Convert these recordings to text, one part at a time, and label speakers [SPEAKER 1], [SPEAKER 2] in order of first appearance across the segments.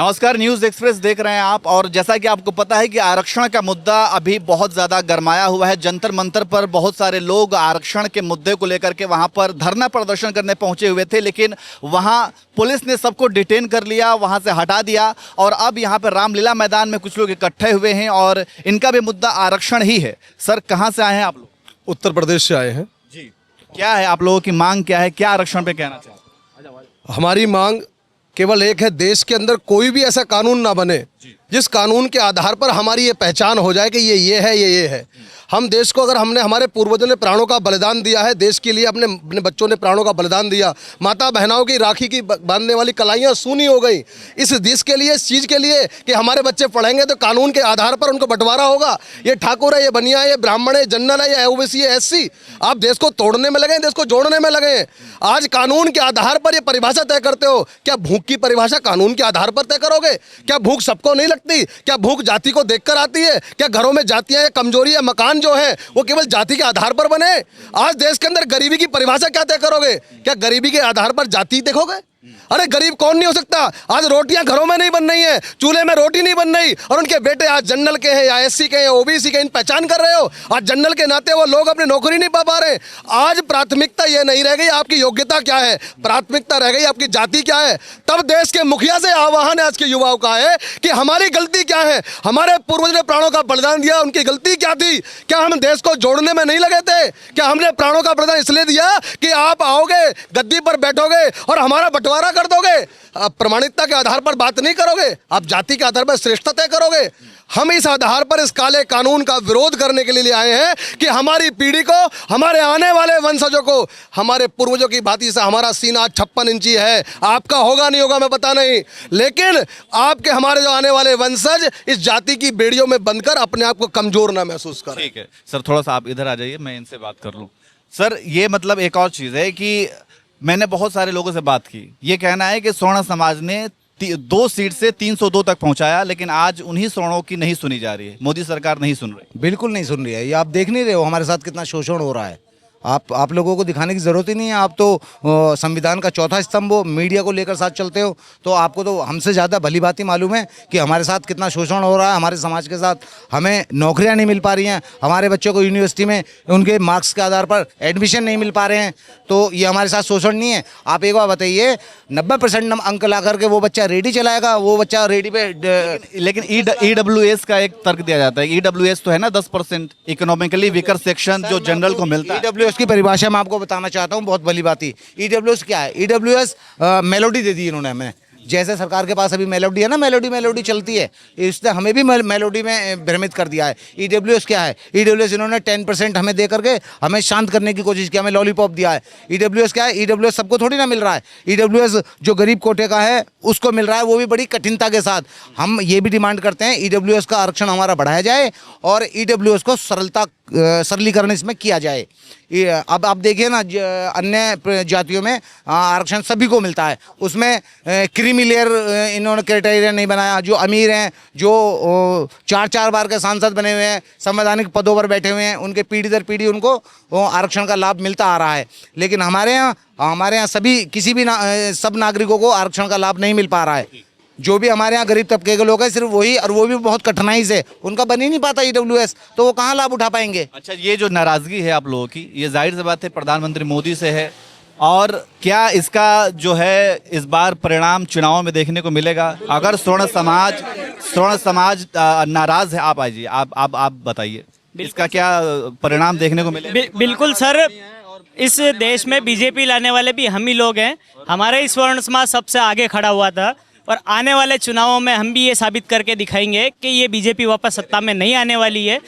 [SPEAKER 1] नमस्कार, news express देख रहे हैं आप। और जैसा कि आपको पता है कि आरक्षण का मुद्दा अभी बहुत ज़्यादा गरमाया हुआ है। जंतर मंतर पर बहुत सारे लोग आरक्षण के मुद्दे को लेकर के वहां पर धरना प्रदर्शन करने पहुंचे हुए थे, लेकिन वहां पुलिस ने सबको डिटेन कर लिया, वहां से हटा दिया। और अब यहां पर रामलीला मैदान में कुछ लोग इकट्ठे हुए हैं और इनका भी मुद्दा आरक्षण ही है। सर, कहाँ से आए हैं आप लोग?
[SPEAKER 2] उत्तर प्रदेश से आए हैं
[SPEAKER 1] जी। क्या है आप लोगों की मांग, क्या है, क्या आरक्षण पे कहना चाहते हैं?
[SPEAKER 2] हमारी मांग केवल एक है, देश के अंदर कोई भी ऐसा कानून ना बने जिस कानून के आधार पर हमारी ये पहचान हो जाए कि ये है, ये है। हम देश को, अगर हमने, हमारे पूर्वजों ने प्राणों का बलिदान दिया है देश के लिए, अपने बच्चों ने प्राणों का बलिदान दिया, माता बहनों की राखी की बांधने वाली कलाइयाँ सूनी हो गई इस देश के लिए, इस चीज़ के लिए कि हमारे बच्चे पढ़ेंगे तो कानून के आधार पर उनको बंटवारा होगा। ये ठाकुर है, ये बनिया है, ये ब्राह्मण है, जनरल है, ये ओबीसी है, एससी। आप देश को तोड़ने में लगे, देश को जोड़ने में लगे। आज कानून के आधार पर ये परिभाषा तय करते हो। क्या भूख की परिभाषा कानून के आधार पर तय करोगे? क्या भूख सबको नहीं लगती? क्या भूख जाति को देखकर आती है? क्या घरों में जातियां, कमजोरी या मकान जो है वो केवल जाति के आधार पर बने? आज देश के अंदर गरीबी की परिभाषा क्या तय करोगे? क्या गरीबी के आधार पर जाति देखोगे? अरे गरीब कौन नहीं हो सकता? आज रोटियां घरों में नहीं बन रही हैं, चूल्हे में रोटी नहीं बन रही, और उनके बेटे आज जनरल के हैं या एससी के हैं, ओबीसी के, इन पहचान कर रहे हो। आज जनरल के नाते वो लोग अपनी नौकरी नहीं पा रहे। आज प्राथमिकता ये नहीं रह गई आपकी योग्यता क्या है, प्राथमिकता रह गई आपकी जाति क्या है। तब देश के मुखिया से आह्वान है आज के युवाओं का है कि हमारी गलती क्या है, हमारे पूर्वज ने प्राणों का बलिदान दिया, उनकी गलती क्या थी? क्या हम देश को जोड़ने में नहीं लगे थे? क्या हमने प्राणों का बलिदान इसलिए दिया कि आप आओगे, गद्दी पर बैठोगे और हमारा बंटवारा कर दोगे? आप प्रमाणिकता के आधार पर बात नहीं करोगे, आप जाति के आधार पर श्रेष्ठता तय करोगे। हम इस आधार पर इस काले कानून का विरोध करने के लिए आए हैं कि हमारी पीढ़ी को, हमारे आने वाले वंशजों को, हमारे पूर्वजों की भांति से हमारा सीना 56 इंची है। आपका होगा नहीं होगा मैं पता नहीं, लेकिन आपके, हमारे जो आने वाले वंशज इस जाति की बेड़ियों में बंधकर अपने आप को कमजोर ना महसूस करें।
[SPEAKER 1] ठीक है सर, थोड़ा सा आप इधर आ जाइए, मैं इनसे बात कर लूँ। सर, ये मतलब एक और चीज़ है कि मैंने बहुत सारे लोगों से बात की, ये कहना है कि स्वर्ण समाज ने 2 सीट से 302 तक पहुंचाया, लेकिन आज उन्हीं सवर्णों की नहीं सुनी जा रही है। मोदी सरकार नहीं सुन रही।
[SPEAKER 3] बिल्कुल नहीं सुन रही है। ये आप देख नहीं रहे हो हमारे साथ कितना शोषण हो रहा है। आप लोगों को दिखाने की ज़रूरत ही नहीं है। आप तो संविधान का चौथा स्तंभ हो, मीडिया को लेकर साथ चलते हो, तो आपको तो हमसे ज़्यादा भली भांति मालूम है कि हमारे साथ कितना शोषण हो रहा है हमारे समाज के साथ। हमें नौकरियां नहीं मिल पा रही हैं, हमारे बच्चों को यूनिवर्सिटी में उनके मार्क्स के आधार पर एडमिशन नहीं मिल पा रहे हैं। तो ये हमारे साथ शोषण नहीं है? आप एक बार बताइए, 90% अंक ला करके वो बच्चा रेडी चलाएगा, वो बच्चा रेडी पे।
[SPEAKER 1] लेकिन EWS का एक तर्क दिया जाता है। EWS तो है ना 10% इकोनॉमिकली वीकर सेक्शन जो जनरल को मिलता है।
[SPEAKER 3] EWS की परिभाषा मैं आपको बताना चाहता हूँ, बहुत भली बात ही। EWS क्या है? EWS मेलोडी दे दी इन्होंने हमें। जैसे सरकार के पास अभी मेलोडी है ना, मेलोडी चलती है, इसने हमें भी मेलोडी में भ्रमित कर दिया है। EWS क्या है? EWS इन्होंने 10% हमें दे करके हमें शांत करने की कोशिश की, हमें लॉलीपॉप दिया है। EWS क्या है? EWS सबको थोड़ी ना मिल रहा है। EWS जो गरीब कोटे का है उसको मिल रहा है, वो भी बड़ी कठिनता के साथ। हम ये भी डिमांड करते हैं EWS का आरक्षण हमारा बढ़ाया जाए और EWS को सरलीकरण इसमें किया जाए। अब आप देखिए ना, अन्य जातियों में आरक्षण सभी को मिलता है, उसमें क्रीमी लेयर इन्होंने क्राइटेरिया नहीं बनाया। जो अमीर हैं, जो 4 बार के सांसद बने हुए हैं, संवैधानिक पदों पर बैठे हुए हैं, उनके पीढ़ी दर पीढ़ी उनको आरक्षण का लाभ मिलता आ रहा है। लेकिन हमारे यहाँ सभी, किसी भी सब नागरिकों को आरक्षण का लाभ नहीं मिल पा रहा है। जो भी हमारे यहाँ गरीब तबके के लोग हैं, सिर्फ वही, और वो भी बहुत कठिनाई से, उनका बन ही नहीं पाता EWS, तो वो कहाँ लाभ उठा पाएंगे?
[SPEAKER 1] अच्छा, ये जो नाराजगी है आप लोगों की, ये जाहिर सी बात है प्रधानमंत्री मोदी से है। और क्या इसका जो है इस बार परिणाम चुनाव में देखने को मिलेगा? अगर स्वर्ण समाज नाराज है, आप आइए, आप बताइए इसका क्या परिणाम देखने को मिलेगा?
[SPEAKER 4] बिल्कुल सर, इस देश में बीजेपी लाने वाले भी हम ही लोग हैं। हमारे स्वर्ण समाज सबसे आगे खड़ा हुआ था, और आने वाले चुनावों में हम भी ये साबित करके दिखाएंगे कि ये बीजेपी वापस सत्ता में नहीं आने वाली है।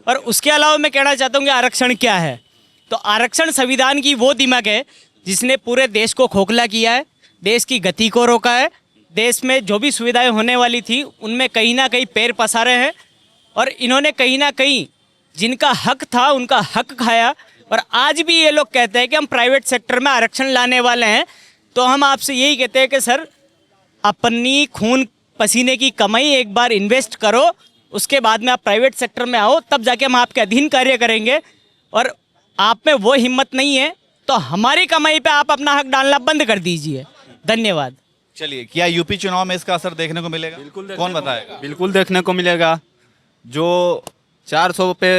[SPEAKER 4] और उसके अलावा मैं कहना चाहता हूँ कि आरक्षण क्या है। तो आरक्षण संविधान की वो दिमाग है जिसने पूरे देश को खोखला किया है, देश की गति को रोका है, देश में जो भी सुविधाएं होने वाली थी उनमें कहीं ना कहीं पैर पसारे हैं, और इन्होंने कहीं ना कहीं जिनका हक था उनका हक खाया। और आज भी ये लोग कहते हैं कि हम प्राइवेट सेक्टर में आरक्षण लाने वाले हैं। तो हम आपसे यही कहते हैं कि सर, अपनी खून पसीने की कमाई एक बार इन्वेस्ट करो, उसके बाद में आप प्राइवेट सेक्टर में आओ, तब जाके हम आपके अधीन कार्य करेंगे। और आप में वो हिम्मत नहीं है तो हमारी कमाई पे आप अपना हक डालना बंद कर दीजिए। धन्यवाद।
[SPEAKER 1] चलिए, क्या यूपी चुनाव में इसका असर देखने को मिलेगा? कौन बताएगा?
[SPEAKER 5] बिल्कुल देखने को मिलेगा। जो 400 पे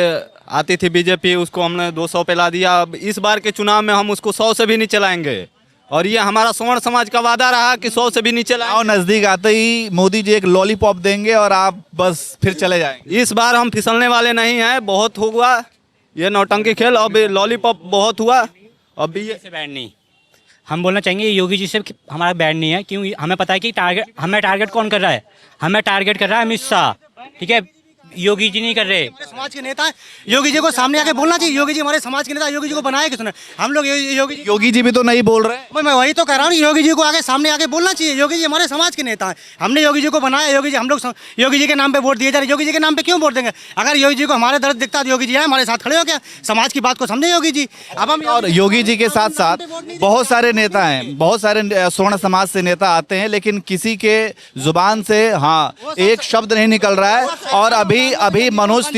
[SPEAKER 5] आती थी बीजेपी, उसको हमने 200 पे ला दिया। अब इस बार के चुनाव में हम उसको 100 से भी नहीं चलाएंगे, और ये हमारा स्वर्ण समाज का वादा रहा कि 100 से भी नहीं
[SPEAKER 1] चुनाव
[SPEAKER 5] चलाएंगे।
[SPEAKER 1] नजदीक आते ही मोदी जी एक लॉलीपॉप देंगे और आप बस फिर चले जाएंगे।
[SPEAKER 5] इस बार हम फिसलने वाले नहीं हैं। बहुत हुआ ये नौटंकी खेल, अब लॉलीपॉप बहुत हुआ। अब ये
[SPEAKER 4] से बैड नहीं, हम बोलना चाहेंगे योगी जी से कि हमारा बैड नहीं है। क्यों? हमें पता है कि हमें टारगेट कौन कर रहा है? हमें टारगेट कर रहा है अमित शाह, ठीक है? योगी जी नहीं कर रहे।
[SPEAKER 6] समाज के नेता है, योगी जी को सामने आके बोलना चाहिए। योगी जी हमारे समाज के नेता, योगी जी को बनाया किसने? हम लोग योगी
[SPEAKER 1] योगी जी भी तो नहीं बोल रहे।
[SPEAKER 6] मैं वही तो कह रहा हूँ, योगी जी को आगे सामने आके बोलना चाहिए। योगी जी हमारे समाज के नेता हैं, हमने योगी जी को बनाया। योगी जी हम लोग योगी जी के नाम पे वोट दिए जा रहे। योगी जी के नाम पे क्यों वोट देंगे? अगर योगी जी को हमारे दर्द दिखता तो योगी जी आए हमारे साथ खड़े हो गया, समाज की बात को समझे योगी जी। अब हम
[SPEAKER 1] और योगी जी के साथ साथ बहुत सारे नेता हैं, बहुत सारे स्वर्ण समाज से नेता आते हैं, लेकिन किसी के जुबान से एक शब्द नहीं निकल रहा है। और अभी मनोज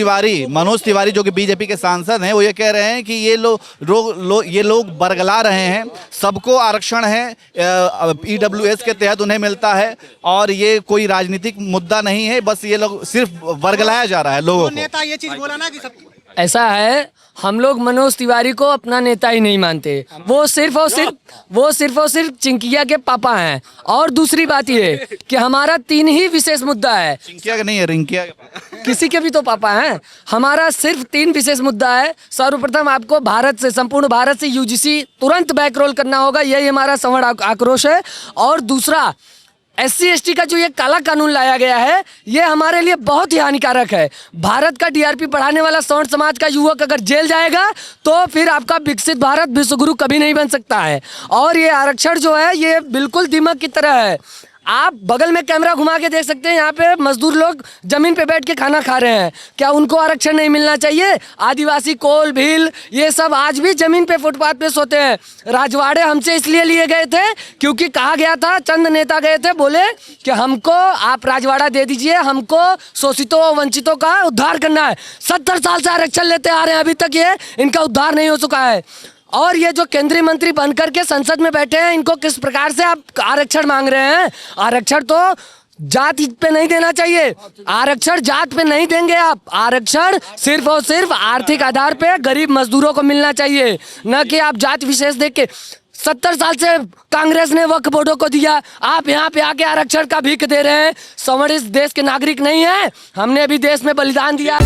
[SPEAKER 1] तिवारी जो कि बीजेपी के सांसद हैं, वो ये कह रहे हैं कि ये लोग बरगला रहे हैं, सबको आरक्षण है, ईडब्ल्यूएस के तहत उन्हें मिलता है, और ये कोई राजनीतिक मुद्दा नहीं है, बस ये लोग सिर्फ बरगलाया जा रहा है लोगों को।
[SPEAKER 6] नेता ये चीज बोला ना कि सब
[SPEAKER 7] ऐसा है, हम लोग मनोज तिवारी को अपना नेता ही नहीं मानते। वो सिर्फ और सिर्फ चिंकिया के पापा हैं। और दूसरी बात ये कि हमारा 3 ही विशेष मुद्दा है।
[SPEAKER 1] चिंकिया का नहीं है, रिंकिया का।
[SPEAKER 7] किसी के भी तो पापा हैं। हमारा सिर्फ 3 विशेष मुद्दा है। सर्वप्रथम आपको संपूर्ण भारत से यूजीसी तुरंत बैकरोल करना होगा, यही हमारा सवर्ण आक्रोश है। और दूसरा, SC ST का जो ये काला कानून लाया गया है, ये हमारे लिए बहुत ही हानिकारक है। भारत का DRP बढ़ाने वाला स्वर्ण समाज का युवक अगर जेल जाएगा तो फिर आपका विकसित भारत विश्वगुरु कभी नहीं बन सकता है। और ये आरक्षण जो है, ये बिल्कुल दीमक की तरह है। आप बगल में कैमरा घुमा के देख सकते हैं, यहाँ पे मजदूर लोग जमीन पे बैठ के खाना खा रहे हैं। क्या उनको आरक्षण नहीं मिलना चाहिए? आदिवासी, कोल, भील, ये सब आज भी जमीन पे फुटपाथ पे सोते हैं। राजवाड़े हमसे इसलिए लिए गए थे क्योंकि कहा गया था, चंद नेता गए थे, बोले कि हमको आप राजवाड़ा दे दीजिए, हमको शोषितों और वंचितों का उद्धार करना है। 70 साल से आरक्षण लेते आ रहे हैं, अभी तक ये इनका उद्धार नहीं हो चुका है। और ये जो केंद्रीय मंत्री बनकर के संसद में बैठे हैं, इनको किस प्रकार से आप आरक्षण मांग रहे हैं? आरक्षण तो जात पे नहीं देना चाहिए। आरक्षण जात पे नहीं देंगे आप। आरक्षण सिर्फ और सिर्फ आर्थिक आधार पे गरीब मजदूरों को मिलना चाहिए, न कि आप जात विशेष देख के। 70 साल से कांग्रेस ने वक्फ बोर्डों को दिया, आप यहाँ पे आके आरक्षण का भीख दे रहे हैं। सवर्ण इस देश के नागरिक नहीं है, हमने भी देश में बलिदान दिया।